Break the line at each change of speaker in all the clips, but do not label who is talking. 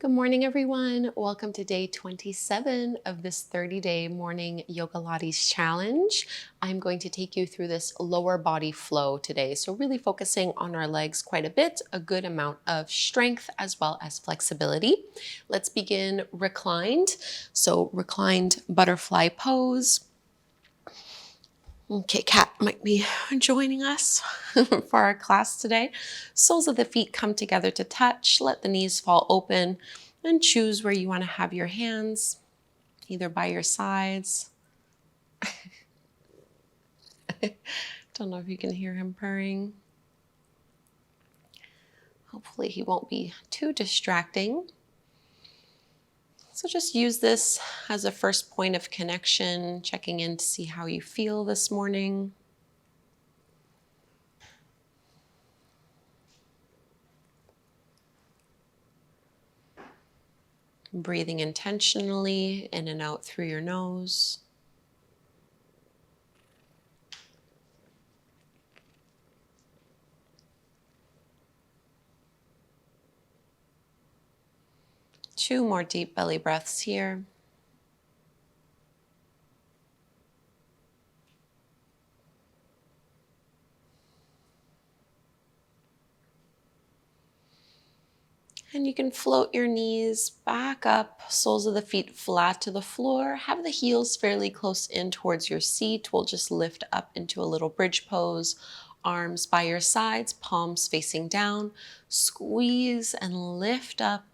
Good morning, everyone. Welcome to day 27 of this 30-day morning Yogalates challenge. I'm going to take you through this lower body flow today. So really focusing on our legs quite a bit, a good amount of strength as well as flexibility. Let's begin reclined. So reclined butterfly pose. Okay, Kat might be joining us for our class today. Soles of the feet come together to touch. Let the knees fall open and choose where you want to have your hands, either by your sides. Don't know if you can hear him purring. Hopefully he won't be too distracting. So just use this as a first point of connection, checking in to see how you feel this morning. Breathing intentionally in and out through your nose. Two more deep belly breaths here. And you can float your knees back up, soles of the feet flat to the floor. Have the heels fairly close in towards your seat. We'll just lift up into a little bridge pose. Arms by your sides, palms facing down. Squeeze and lift up.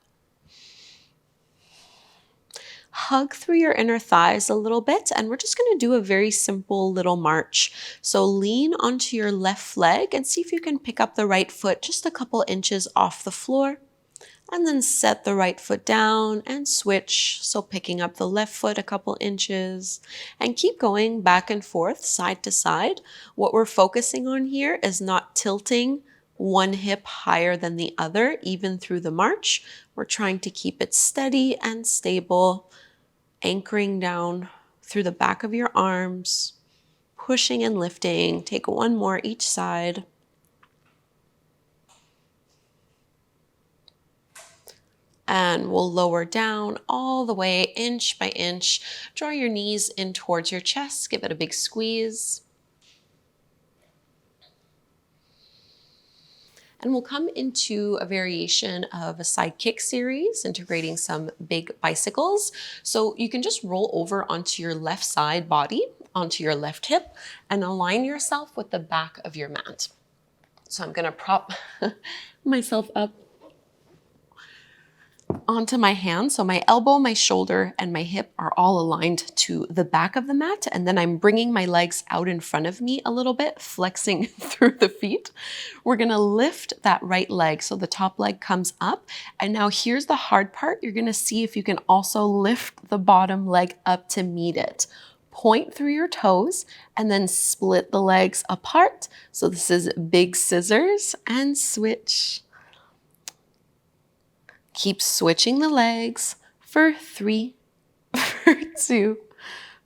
Hug through your inner thighs a little bit, and we're just going to do a very simple little march. So lean onto your left leg and see if you can pick up the right foot just a couple inches off the floor. And then set the right foot down and switch. So picking up the left foot a couple inches and keep going back and forth, side to side. What we're focusing on here is not tilting one hip higher than the other, even through the march. We're trying to keep it steady and stable, anchoring down through the back of your arms, pushing and lifting. Take one more each side. And we'll lower down all the way, inch by inch. Draw your knees in towards your chest. Give it a big squeeze. And we'll come into a variation of a Sidekick series, integrating some big bicycles. So you can just roll over onto your left side body, onto your left hip, and align yourself with the back of your mat. So I'm gonna prop myself up onto my hand. So my elbow, my shoulder, and my hip are all aligned to the back of the mat. And then I'm bringing my legs out in front of me a little bit, flexing through the feet. We're gonna lift that right leg. So the top leg comes up. And now here's the hard part. You're gonna see if you can also lift the bottom leg up to meet it. Point through your toes and then split the legs apart. So this is big scissors and switch. Keep switching the legs for 3, for 2,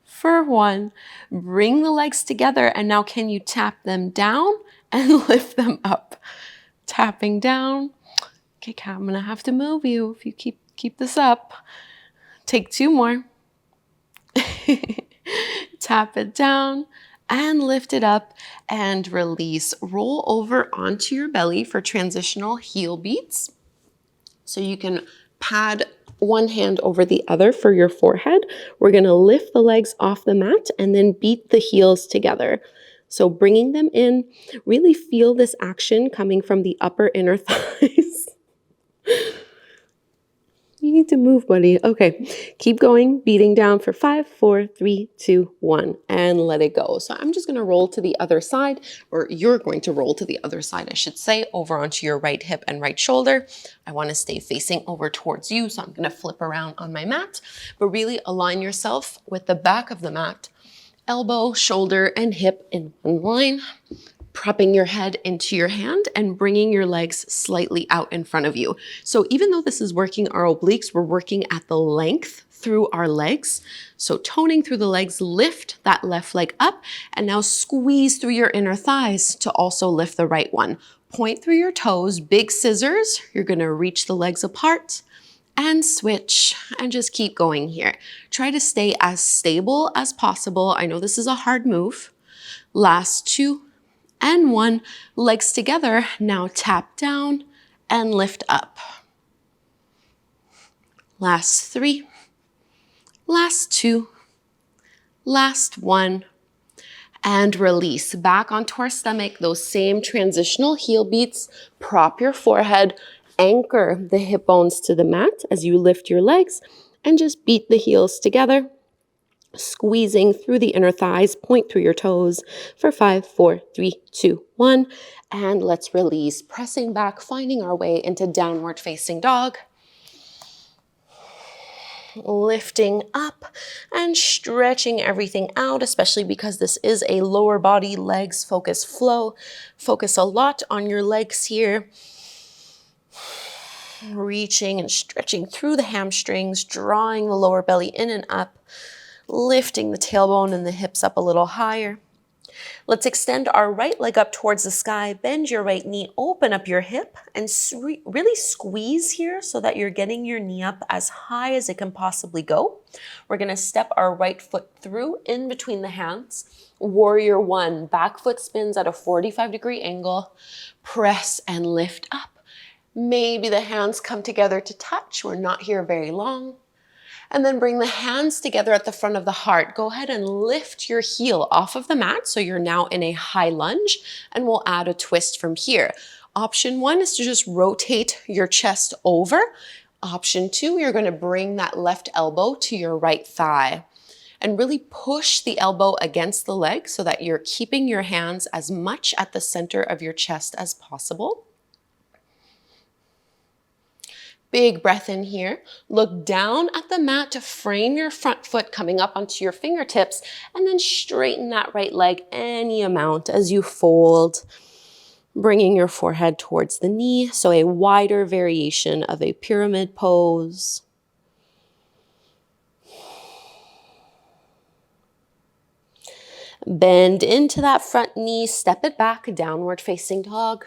for 1. Bring the legs together, and now can you tap them down and lift them up? Tapping down. Okay, Kat, I'm gonna have to move you if you keep this up. Take 2 more. Tap it down and lift it up and release. Roll over onto your belly for transitional heel beats. So you can pad one hand over the other for your forehead. We're going to lift the legs off the mat and then beat the heels together. So bringing them in, really feel this action coming from the upper inner thighs. You need to move, buddy. Okay, keep going, beating down for 5, 4, 3, 2, 1, and let it go. So I'm just gonna roll to the other side, or you're going to roll to the other side, I should say, over onto your right hip and right shoulder. I wanna stay facing over towards you, so I'm gonna flip around on my mat, but really align yourself with the back of the mat, elbow, shoulder, and hip in one line. Propping your head into your hand and bringing your legs slightly out in front of you. So even though this is working our obliques, we're working at the length through our legs. So toning through the legs, lift that left leg up, and now squeeze through your inner thighs to also lift the right one. Point through your toes, big scissors. You're gonna reach the legs apart and switch, and just keep going here. Try to stay as stable as possible. I know this is a hard move. Last 2 and 1, legs together. Now tap down and lift up. Last 3, last 2, last 1, and release. Back onto our stomach, those same transitional heel beats. Prop your forehead, anchor the hip bones to the mat as you lift your legs, and just beat the heels together, squeezing through the inner thighs, point through your toes for 5, 4, 3, 2, 1. And let's release, pressing back, finding our way into downward facing dog. Lifting up and stretching everything out, especially because this is a lower body legs focus flow. Focus a lot on your legs here. Reaching and stretching through the hamstrings, drawing the lower belly in and up, lifting the tailbone and the hips up a little higher. Let's extend our right leg up towards the sky, bend your right knee, open up your hip, and really squeeze here so that you're getting your knee up as high as it can possibly go. We're gonna step our right foot through in between the hands. Warrior 1, back foot spins at a 45-degree angle. Press and lift up. Maybe the hands come together to touch. We're not here very long. And then bring the hands together at the front of the heart. Go ahead and lift your heel off of the mat so you're now in a high lunge, and we'll add a twist from here. Option 1 is to just rotate your chest over. Option 2, you're going to bring that left elbow to your right thigh and really push the elbow against the leg so that you're keeping your hands as much at the center of your chest as possible. Big breath in here. Look down at the mat to frame your front foot coming up onto your fingertips, and then straighten that right leg any amount as you fold, bringing your forehead towards the knee. So a wider variation of a pyramid pose. Bend into that front knee, step it back, downward facing dog.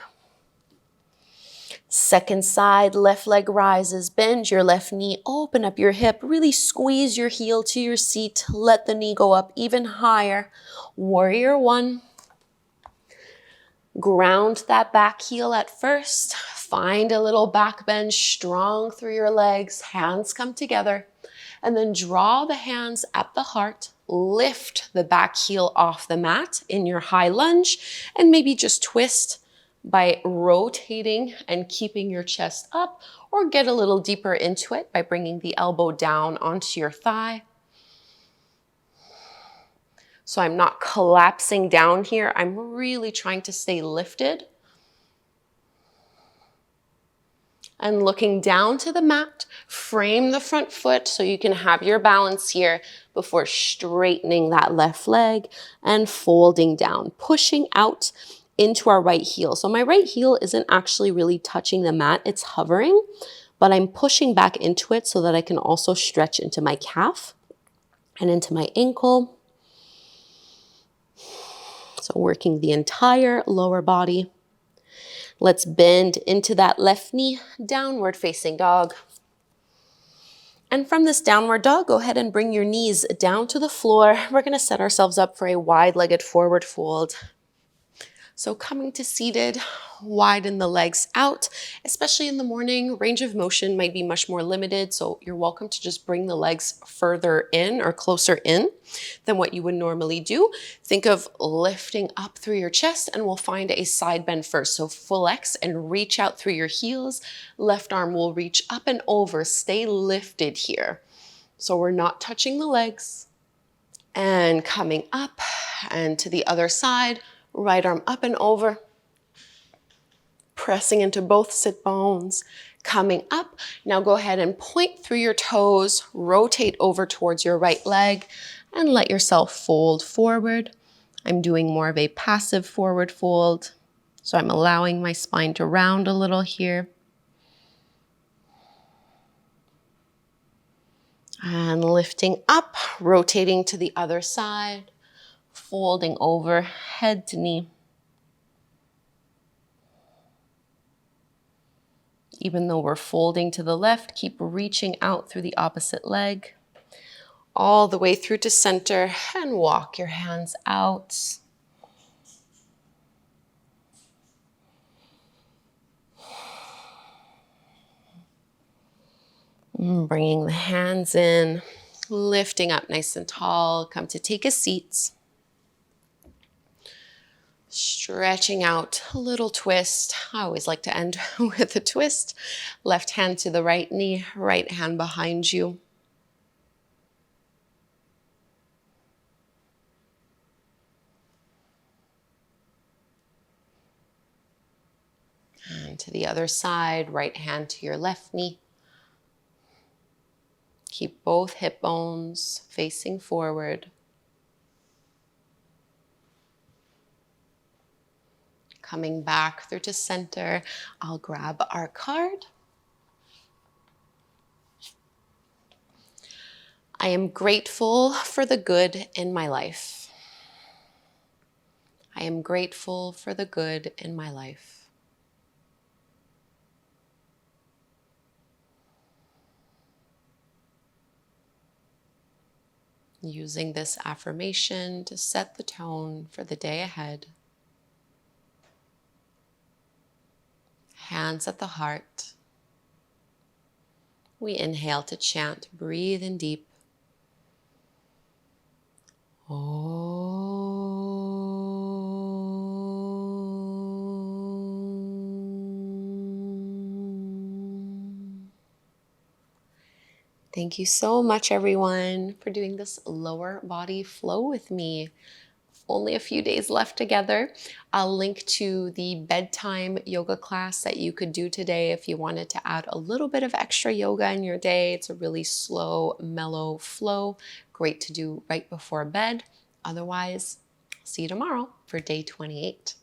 Second side, left leg rises, bend your left knee, open up your hip, really squeeze your heel to your seat, let the knee go up even higher. Warrior 1. Ground that back heel at first, find a little back bend, strong through your legs, hands come together, and then draw the hands at the heart, lift the back heel off the mat in your high lunge, and maybe just twist by rotating and keeping your chest up, or get a little deeper into it by bringing the elbow down onto your thigh. So I'm not collapsing down here. I'm really trying to stay lifted. And looking down to the mat, frame the front foot so you can have your balance here before straightening that left leg and folding down, pushing out into our right heel. So my right heel isn't actually really touching the mat, it's hovering, but I'm pushing back into it so that I can also stretch into my calf and into my ankle. So working the entire lower body. Let's bend into that left knee, downward facing dog. And from this downward dog, go ahead and bring your knees down to the floor. We're gonna set ourselves up for a wide-legged forward fold. So coming to seated, widen the legs out, especially in the morning. Range of motion might be much more limited, so you're welcome to just bring the legs further in or closer in than what you would normally do. Think of lifting up through your chest, and we'll find a side bend first. So flex and reach out through your heels. Left arm will reach up and over. Stay lifted here. So we're not touching the legs. And coming up and to the other side. Right arm up and over, pressing into both sit bones, coming up. Now go ahead and point through your toes, rotate over towards your right leg, and let yourself fold forward. I'm doing more of a passive forward fold, so I'm allowing my spine to round a little here. And lifting up, rotating to the other side. Folding over, head to knee. Even though we're folding to the left, keep reaching out through the opposite leg, all the way through to center, and walk your hands out. Bringing the hands in, lifting up nice and tall. Come to take a seat. Stretching out, a little twist. I always like to end with a twist. Left hand to the right knee, right hand behind you. And to the other side, right hand to your left knee. Keep both hip bones facing forward. Coming back through to center, I'll grab our card. I am grateful for the good in my life. I am grateful for the good in my life. Using this affirmation to set the tone for the day ahead. Hands at the heart. We inhale to chant, breathe in deep. Om. Thank you so much, everyone, for doing this lower body flow with me. Only a few days left together. I'll link to the bedtime yoga class that you could do today if you wanted to add a little bit of extra yoga in your day. It's a really slow, mellow flow. Great to do right before bed. Otherwise, see you tomorrow for day 28.